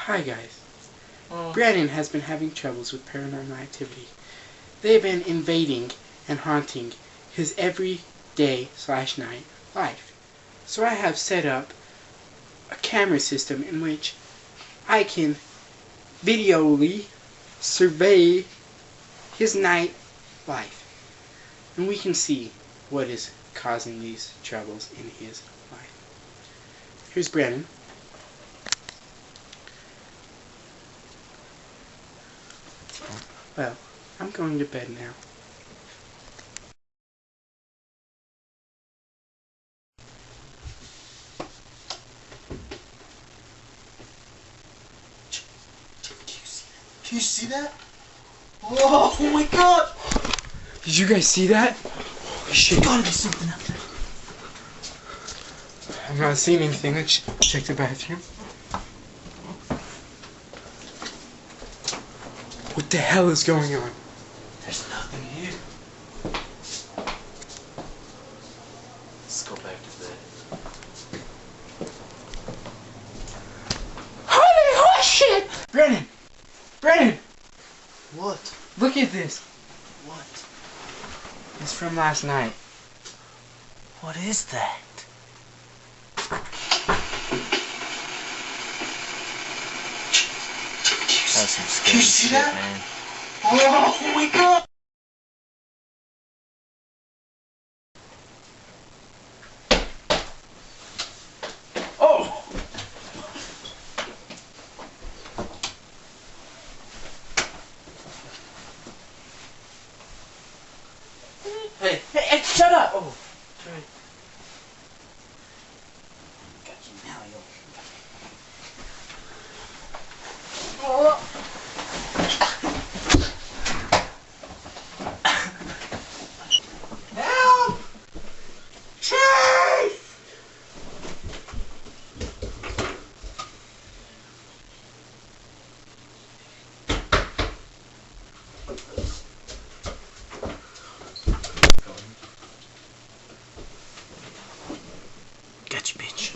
Hi guys. Brandon has been having troubles with paranormal activity. They've been invading and haunting his everyday/night life. So I have set up a camera system in which I can videoly survey his night life. And we can see what is causing these troubles in his life. Here's Brandon. Well, I'm going to bed now. Do you see that? Oh my god! Did you guys see that? Holy shit. There's gotta be something out there. I'm not seeing anything. Let's check the bathroom. What the hell is going on? There's nothing here. Let's go back to bed. Holy shit! Brandon! Brandon! What? Look at this. What? It's from last night. What is that? That's some scary shit, man. Oh my god! Oh! Hey, shut up! Oh.